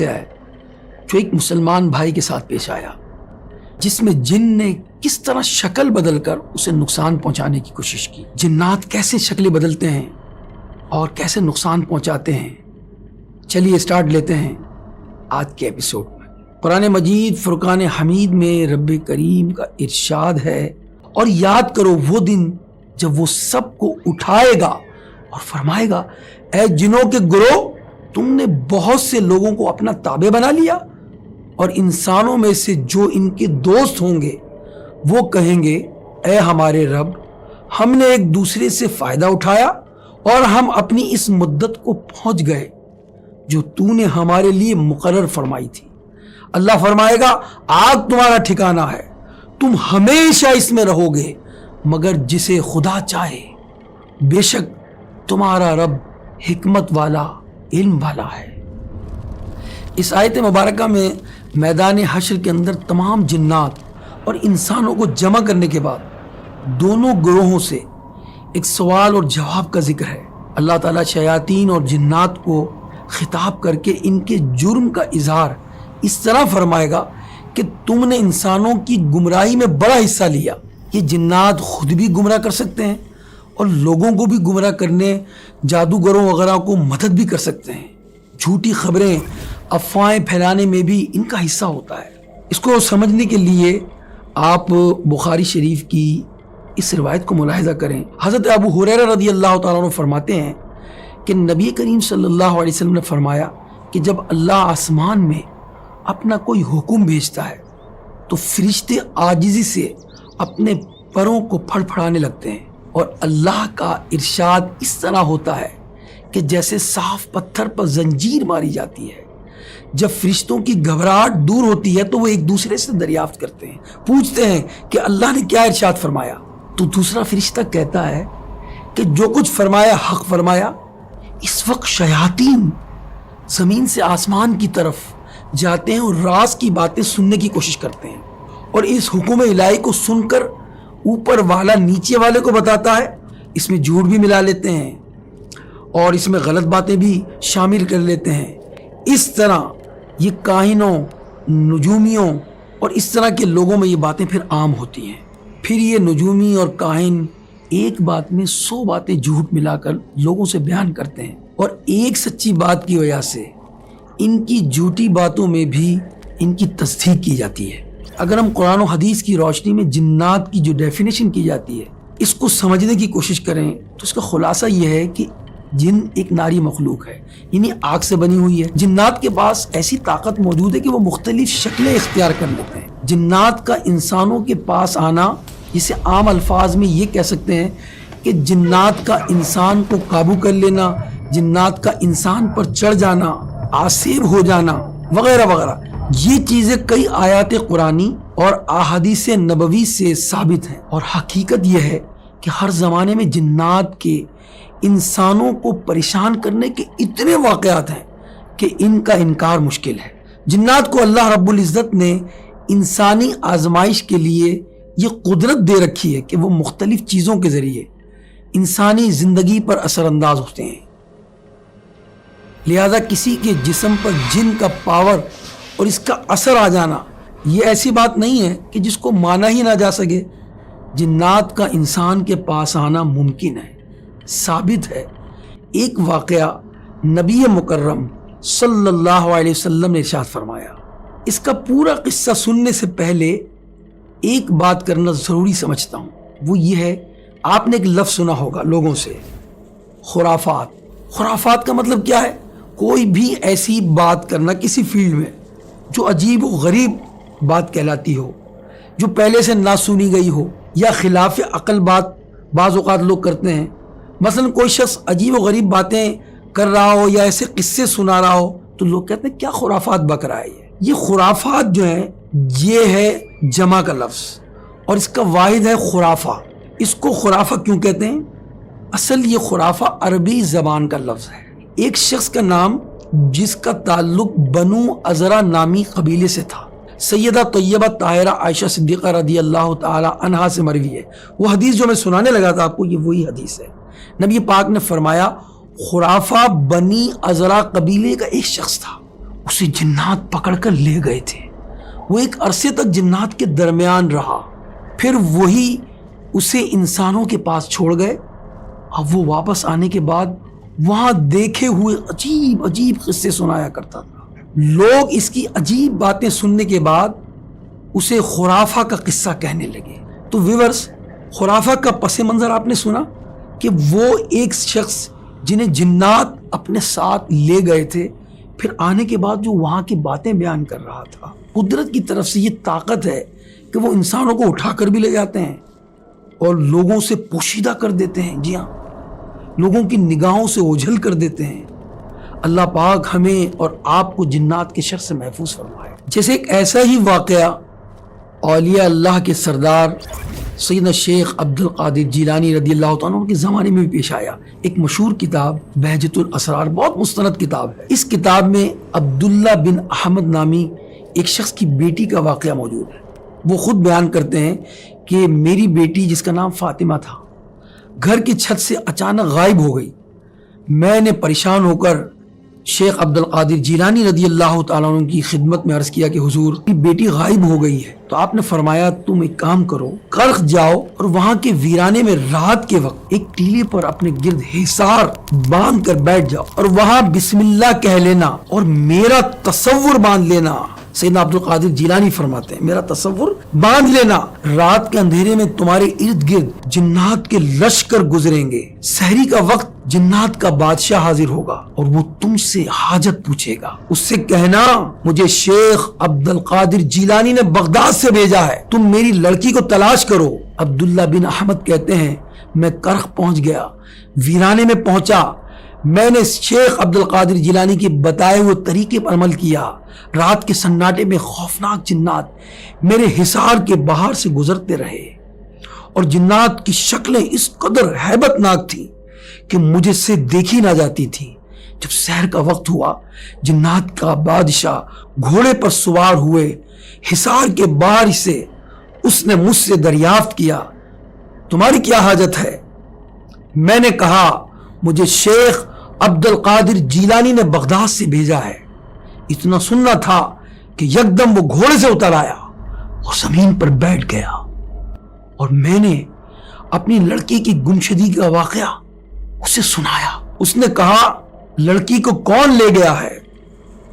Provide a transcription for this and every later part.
واقعہ ہے جو ایک مسلمان بھائی کے ساتھ پیش آیا، جس میں جن نے کس طرح شکل بدل کر اسے نقصان پہنچانے کی کوشش کی۔ جنات کیسے شکلیں بدلتے ہیں اور کیسے نقصان پہنچاتے ہیں، چلیے سٹارٹ لیتے ہیں آج کے ایپیسوڈ میں۔ قرآن مجید فرقان حمید میں رب کریم کا ارشاد ہے، اور یاد کرو وہ دن جب وہ سب کو اٹھائے گا اور فرمائے گا، اے جنوں کے گروہ، تم نے بہت سے لوگوں کو اپنا تابع بنا لیا، اور انسانوں میں سے جو ان کے دوست ہوں گے وہ کہیں گے، اے ہمارے رب، ہم نے ایک دوسرے سے فائدہ اٹھایا اور ہم اپنی اس مدت کو پہنچ گئے جو تو نے ہمارے لیے مقرر فرمائی تھی۔ اللہ فرمائے گا، آگ تمہارا ٹھکانہ ہے، تم ہمیشہ اس میں رہو گے مگر جسے خدا چاہے، بے شک تمہارا رب حکمت والا، علم والا ہے۔ اس آیت مبارکہ میں میدان حشر کے اندر تمام جنات اور انسانوں کو جمع کرنے کے بعد دونوں گروہوں سے ایک سوال اور جواب کا ذکر ہے۔ اللہ تعالیٰ شیاطین اور جنات کو خطاب کر کے ان کے جرم کا اظہار اس طرح فرمائے گا کہ تم نے انسانوں کی گمراہی میں بڑا حصہ لیا۔ یہ جنات خود بھی گمراہ کر سکتے ہیں اور لوگوں کو بھی گمراہ کرنے، جادوگروں وغیرہ کو مدد بھی کر سکتے ہیں۔ جھوٹی خبریں، افواہیں پھیلانے میں بھی ان کا حصہ ہوتا ہے۔ اس کو سمجھنے کے لیے آپ بخاری شریف کی اس روایت کو ملاحظہ کریں۔ حضرت ابو ہریرہ رضی اللہ تعالیٰ عنہ فرماتے ہیں کہ نبی کریم صلی اللہ علیہ وسلم نے فرمایا کہ جب اللہ آسمان میں اپنا کوئی حکم بھیجتا ہے تو فرشتے عاجزی سے اپنے پروں کو پھڑ پھڑانے لگتے ہیں، اور اللہ کا ارشاد اس طرح ہوتا ہے کہ جیسے صاف پتھر پر زنجیر ماری جاتی ہے۔ جب فرشتوں کی گھبراہٹ دور ہوتی ہے تو وہ ایک دوسرے سے دریافت کرتے ہیں، پوچھتے ہیں کہ اللہ نے کیا ارشاد فرمایا؟ تو دوسرا فرشتہ کہتا ہے کہ جو کچھ فرمایا حق فرمایا۔ اس وقت شیاطین زمین سے آسمان کی طرف جاتے ہیں اور راز کی باتیں سننے کی کوشش کرتے ہیں، اور اس حکم الہی کو سن کر اوپر والا نیچے والے کو بتاتا ہے، اس میں جھوٹ بھی ملا لیتے ہیں اور اس میں غلط باتیں بھی شامل کر لیتے ہیں۔ اس طرح یہ کاہنوں، نجومیوں اور اس طرح کے لوگوں میں یہ باتیں پھر عام ہوتی ہیں۔ پھر یہ نجومی اور کاہن ایک بات میں 100 باتیں جھوٹ ملا کر لوگوں سے بیان کرتے ہیں، اور ایک سچی بات کی وجہ سے ان کی جھوٹی باتوں میں بھی ان کی تصدیق کی جاتی ہے۔ اگر ہم قرآن و حدیث کی روشنی میں جنات کی جو ڈیفینیشن کی جاتی ہے اس کو سمجھنے کی کوشش کریں تو اس کا خلاصہ یہ ہے کہ جن ایک ناری مخلوق ہے، یعنی آگ سے بنی ہوئی ہے۔ جنات کے پاس ایسی طاقت موجود ہے کہ وہ مختلف شکلیں اختیار کر لیتے ہیں۔ جنات کا انسانوں کے پاس آنا، جسے عام الفاظ میں یہ کہہ سکتے ہیں کہ جنات کا انسان کو قابو کر لینا، جنات کا انسان پر چڑھ جانا، آسیب ہو جانا وغیرہ وغیرہ، یہ چیزیں کئی آیات قرآنی اور احادیث نبوی سے ثابت ہیں۔ اور حقیقت یہ ہے کہ ہر زمانے میں جنات کے انسانوں کو پریشان کرنے کے اتنے واقعات ہیں کہ ان کا انکار مشکل ہے۔ جنات کو اللہ رب العزت نے انسانی آزمائش کے لیے یہ قدرت دے رکھی ہے کہ وہ مختلف چیزوں کے ذریعے انسانی زندگی پر اثر انداز ہوتے ہیں۔ لہذا کسی کے جسم پر جن کا پاور اور اس کا اثر آ جانا یہ ایسی بات نہیں ہے کہ جس کو مانا ہی نہ جا سکے۔ جنات کا انسان کے پاس آنا ممکن ہے، ثابت ہے۔ ایک واقعہ نبی مکرم صلی اللہ علیہ وسلم نے ارشاد فرمایا۔ اس کا پورا قصہ سننے سے پہلے ایک بات کرنا ضروری سمجھتا ہوں، وہ یہ ہے، آپ نے ایک لفظ سنا ہوگا لوگوں سے، خرافات۔ خرافات کا مطلب کیا ہے؟ کوئی بھی ایسی بات کرنا کسی فیلڈ میں جو عجیب و غریب بات کہلاتی ہو، جو پہلے سے نہ سنی گئی ہو، یا خلاف عقل بات بعض اوقات لوگ کرتے ہیں۔ مثلا کوئی شخص عجیب و غریب باتیں کر رہا ہو یا ایسے قصے سنا رہا ہو تو لوگ کہتے ہیں کیا خرافات بک رہا ہے یہ خرافات جو ہیں یہ ہے جمع کا لفظ، اور اس کا واحد ہے خرافہ۔ اس کو خرافہ کیوں کہتے ہیں؟ اصل یہ خرافہ عربی زبان کا لفظ ہے۔ ایک شخص کا نام جس کا تعلق بنو ازرا نامی قبیلے سے تھا، سیدہ طیبہ طاہرہ عائشہ صدیقہ رضی اللہ تعالی عنہا سے مروی ہے۔ وہ حدیث جو میں سنانے لگا تھا آپ کو، یہ وہی حدیث ہے۔ نبی پاک نے فرمایا، خرافہ بنی ازرا قبیلے کا ایک شخص تھا، اسے جنات پکڑ کر لے گئے تھے. وہ ایک عرصے تک جنات کے درمیان رہا، پھر وہی اسے انسانوں کے پاس چھوڑ گئے. اب وہ واپس آنے کے بعد وہاں دیکھے ہوئے عجیب عجیب قصے سنایا کرتا تھا. لوگ اس کی عجیب باتیں سننے کے بعد اسے خرافہ کا قصہ کہنے لگے. تو ویورز، خرافہ کا پس منظر آپ نے سنا کہ وہ ایک شخص جنہیں جنات اپنے ساتھ لے گئے تھے، پھر آنے کے بعد جو وہاں کی باتیں بیان کر رہا تھا. قدرت کی طرف سے یہ طاقت ہے کہ وہ انسانوں کو اٹھا کر بھی لے جاتے ہیں اور لوگوں سے پوشیدہ کر دیتے ہیں. جی ہاں، لوگوں کی نگاہوں سے اوجھل کر دیتے ہیں. اللہ پاک ہمیں اور آپ کو جنات کے شر سے محفوظ فرمائے. جیسے ایک ایسا ہی واقعہ اولیاء اللہ کے سردار سیدنا شیخ عبد القادر جیلانی رضی اللہ تعالیٰ عنہ کے زمانے میں بھی پیش آیا. ایک مشہور کتاب بہجت الاسرار، بہت مستند کتاب ہے. اس کتاب میں عبداللہ بن احمد نامی ایک شخص کی بیٹی کا واقعہ موجود ہے. وہ خود بیان کرتے ہیں کہ میری بیٹی جس کا نام فاطمہ تھا، گھر کی چھت سے اچانک غائب ہو گئی. میں نے پریشان ہو کر شیخ عبد القادر جیلانی رضی اللہ تعالیٰ عنہ کی خدمت میں عرض کیا کہ حضور، کی بیٹی غائب ہو گئی ہے. تو آپ نے فرمایا تم ایک کام کرو، کرخ جاؤ اور وہاں کے ویرانے میں رات کے وقت ایک ٹیلے پر اپنے گرد حصار باندھ کر بیٹھ جاؤ اور وہاں بسم اللہ کہہ لینا اور میرا تصور باندھ لینا. سیدنا عبد القادر جیلانی فرماتے ہیں میرا تصور باندھ لینا، رات کے اندھیرے میں تمہارے ارد گرد جنات کے لشکر گزریں گے. سحری کا وقت جنات کا بادشاہ حاضر ہوگا اور وہ تم سے حاجت پوچھے گا. اس سے کہنا مجھے شیخ عبد القادر جیلانی نے بغداد سے بھیجا ہے، تم میری لڑکی کو تلاش کرو. عبداللہ بن احمد کہتے ہیں میں کرخ پہنچ گیا، ویرانے میں پہنچا. میں نے شیخ عبد القادر جیلانی کے بتائے ہوئے طریقے پر عمل کیا. رات کے سناٹے میں خوفناک جنات میرے حصار کے باہر سے گزرتے رہے اور جنات کی شکلیں اس قدر ہیبت ناک تھیں کہ مجھے سے دیکھی نہ جاتی تھی. جب سحر کا وقت ہوا، جنات کا بادشاہ گھوڑے پر سوار ہوئے حصار کے باہر سے اس نے مجھ سے دریافت کیا تمہاری کیا حاجت ہے؟ میں نے کہا مجھے شیخ عبد القادر جیلانی نے بغداد سے بھیجا ہے. اتنا سننا تھا کہ یکدم وہ گھوڑے سے اتر آیا اور زمین پر بیٹھ گیا اور میں نے اپنی لڑکی کی گمشدگی کا واقعہ اسے سنایا. اس نے کہا لڑکی کو کون لے گیا ہے؟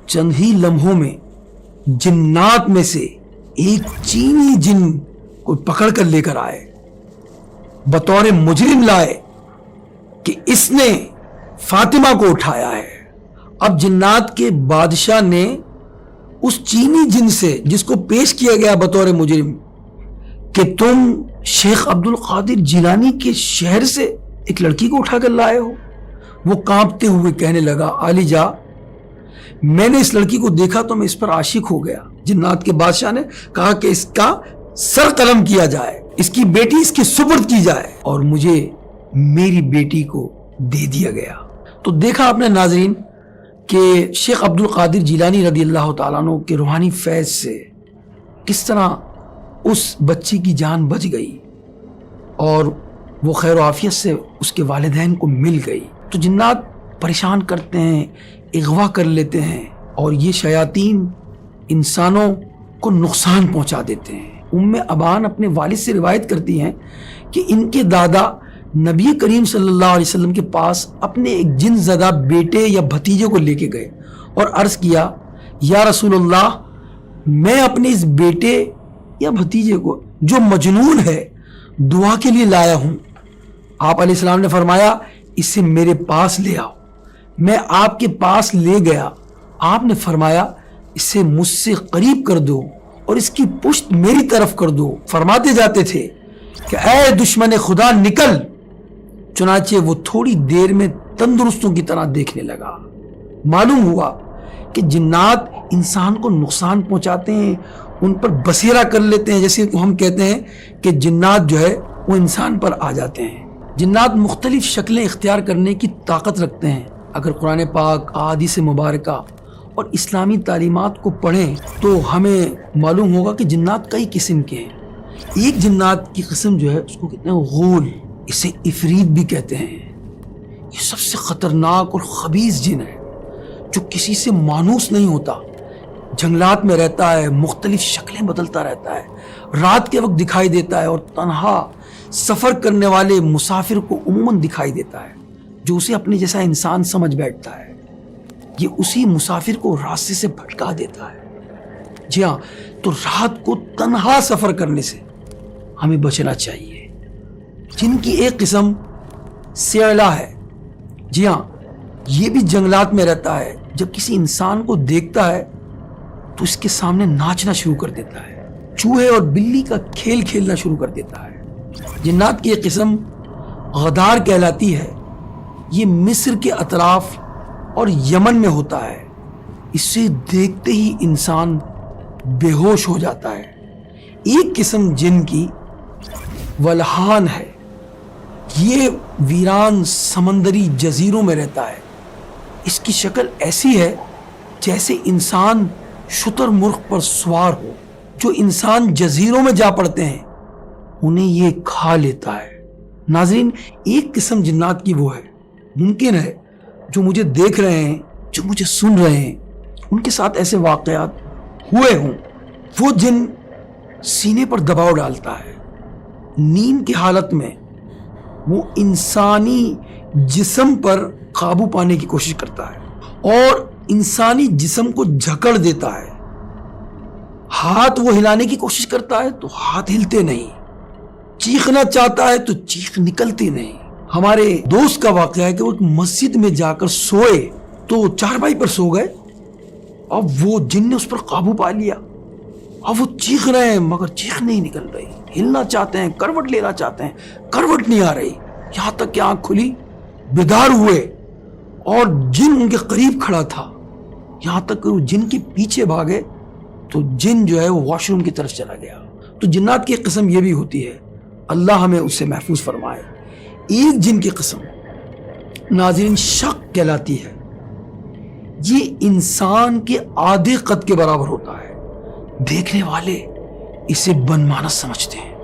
چند ہی لمحوں میں جنات میں سے ایک چینی جن کو پکڑ کر لے کر آئے، بطور مجرم لائے کہ اس نے فاطمہ کو اٹھایا ہے. اب جنات کے بادشاہ نے اس چینی جن سے جس کو پیش کیا گیا بطور مجرم کہ تم شیخ عبد القادر جیلانی کے شہر سے ایک لڑکی کو اٹھا کر لائے ہو، وہ کانپتے ہوئے کہنے لگا علی جا میں نے اس لڑکی کو دیکھا تو میں اس پر عاشق ہو گیا. جنات کے بادشاہ نے کہا کہ اس کا سر قلم کیا جائے، اس کی بیٹی اس کی سپرد کی جائے اور مجھے میری بیٹی کو دے دیا گیا. تو دیکھا آپ نے ناظرین کہ شیخ عبد القادر جیلانی رضی اللہ تعالیٰ عنہ کے روحانی فیض سے کس طرح اس بچی کی جان بچ گئی اور وہ خیر و عافیت سے اس کے والدین کو مل گئی. تو جنات پریشان کرتے ہیں، اغوا کر لیتے ہیں اور یہ شیاطین انسانوں کو نقصان پہنچا دیتے ہیں. ام ابان اپنے والد سے روایت کرتی ہیں کہ ان کے دادا نبی کریم صلی اللہ علیہ وسلم کے پاس اپنے ایک جن زدہ بیٹے یا بھتیجے کو لے کے گئے اور عرض کیا یا رسول اللہ میں اپنے اس بیٹے یا بھتیجے کو جو مجنون ہے دعا کے لیے لایا ہوں. آپ علیہ السلام نے فرمایا اسے میرے پاس لے آؤ. میں آپ کے پاس لے گیا. آپ نے فرمایا اسے مجھ سے قریب کر دو اور اس کی پشت میری طرف کر دو. فرماتے جاتے تھے کہ اے دشمن خدا نکل. چنانچہ وہ تھوڑی دیر میں تندرستوں کی طرح دیکھنے لگا. معلوم ہوا کہ جنات انسان کو نقصان پہنچاتے ہیں، ان پر بسیرا کر لیتے ہیں. جیسے ہم کہتے ہیں کہ جنات جو ہے وہ انسان پر آ جاتے ہیں. جنات مختلف شکلیں اختیار کرنے کی طاقت رکھتے ہیں. اگر قرآن پاک، احادیث مبارکہ اور اسلامی تعلیمات کو پڑھیں تو ہمیں معلوم ہوگا کہ جنات کئی قسم کے ہیں. ایک جنات کی قسم جو ہے اس کو کہتے ہیں غول، اسے عفریت بھی کہتے ہیں. یہ سب سے خطرناک اور خبیث جن ہے جو کسی سے مانوس نہیں ہوتا، جنگلات میں رہتا ہے، مختلف شکلیں بدلتا رہتا ہے، رات کے وقت دکھائی دیتا ہے اور تنہا سفر کرنے والے مسافر کو عموماً دکھائی دیتا ہے جو اسے اپنے جیسا انسان سمجھ بیٹھتا ہے۔ یہ اسی مسافر کو راستے سے بھٹکا دیتا ہے۔ جی ہاں، تو رات کو تنہا سفر کرنے سے ہمیں بچنا چاہیے۔ جن کی ایک قسم سیلا ہے، جی ہاں، یہ بھی جنگلات میں رہتا ہے۔ جب کسی انسان کو دیکھتا ہے تو اس کے سامنے ناچنا شروع کر دیتا ہے، چوہے اور بلی کا کھیل کھیلنا شروع کر دیتا ہے۔ جنات کی ایک قسم غدار کہلاتی ہے۔ یہ مصر کے اطراف اور یمن میں ہوتا ہے۔ اسے دیکھتے ہی انسان بے ہوش ہو جاتا ہے۔ ایک قسم جن کی ولہان ہے۔ یہ ویران سمندری جزیروں میں رہتا ہے۔ اس کی شکل ایسی ہے جیسے انسان شتر مرغ پر سوار ہو۔ جو انسان جزیروں میں جا پڑتے ہیں انہیں یہ کھا لیتا ہے۔ ناظرین، ایک قسم جنات کی وہ ہے، ممکن ہے جو مجھے دیکھ رہے ہیں، جو مجھے سن رہے ہیں، ان کے ساتھ ایسے واقعات ہوئے ہوں۔ وہ جن سینے پر دباؤ ڈالتا ہے، نیند کی حالت میں وہ انسانی جسم پر قابو پانے کی کوشش کرتا ہے اور انسانی جسم کو جھکڑ دیتا ہے۔ ہاتھ وہ ہلانے کی کوشش کرتا ہے تو ہاتھ ہلتے نہیں، چیخنا چاہتا ہے تو چیخ نکلتی نہیں۔ ہمارے دوست کا واقعہ ہے کہ وہ ایک مسجد میں جا کر سوئے تو چارپائی پر سو گئے، اب وہ جن نے اس پر قابو پا لیا۔ اب وہ چیخ رہے ہیں مگر چیخ نہیں نکل رہی، ہلنا چاہتے ہیں، کروٹ لینا چاہتے ہیں، کروٹ نہیں آ رہی، یہاں تک کہ آنکھ کھلی، بیدار ہوئے اور جن ان کے قریب کھڑا تھا، یہاں تک کہ وہ جن کے پیچھے بھاگے تو جن جو ہے وہ واش روم کی طرف چلا گیا۔ تو جنات کی ایک قسم یہ بھی ہوتی ہے، اللہ ہمیں اس سے محفوظ فرمائے۔ ایک جن کی قسم ناظرین شق کہلاتی ہے۔ یہ انسان کے آدھے قد کے برابر ہوتا ہے۔ دیکھنے والے اسے بنمانس سمجھتے ہیں،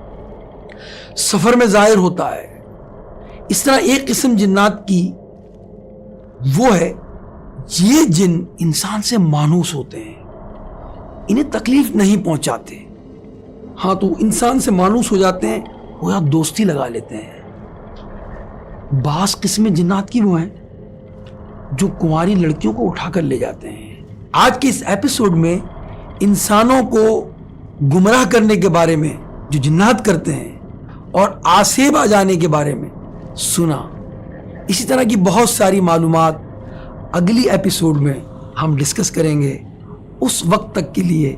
سفر میں ظاہر ہوتا ہے۔ اس طرح ایک قسم جنات کی وہ ہے، یہ جن انسان سے مانوس ہوتے ہیں، انہیں تکلیف نہیں پہنچاتے، ہاں تو انسان سے مانوس ہو جاتے ہیں، وہ یا دوستی لگا لیتے ہیں۔ بعض قسمیں جنات کی وہ ہیں جو کنواری لڑکیوں کو اٹھا کر لے جاتے ہیں۔ آج کے اس ایپیسوڈ میں انسانوں کو گمراہ کرنے کے بارے میں جو جنات کرتے ہیں اور آسیب آ جانے کے بارے میں سنا۔ اسی طرح کی بہت ساری معلومات اگلی ایپیسوڈ میں ہم ڈسکس کریں گے۔ اس وقت تک کے لیے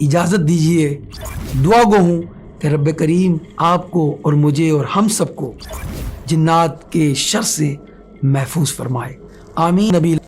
اجازت دیجیے، دعا گو ہوں کہ رب کریم آپ کو اور مجھے اور ہم سب کو جنات کے شر سے محفوظ فرمائے۔ آمین نبی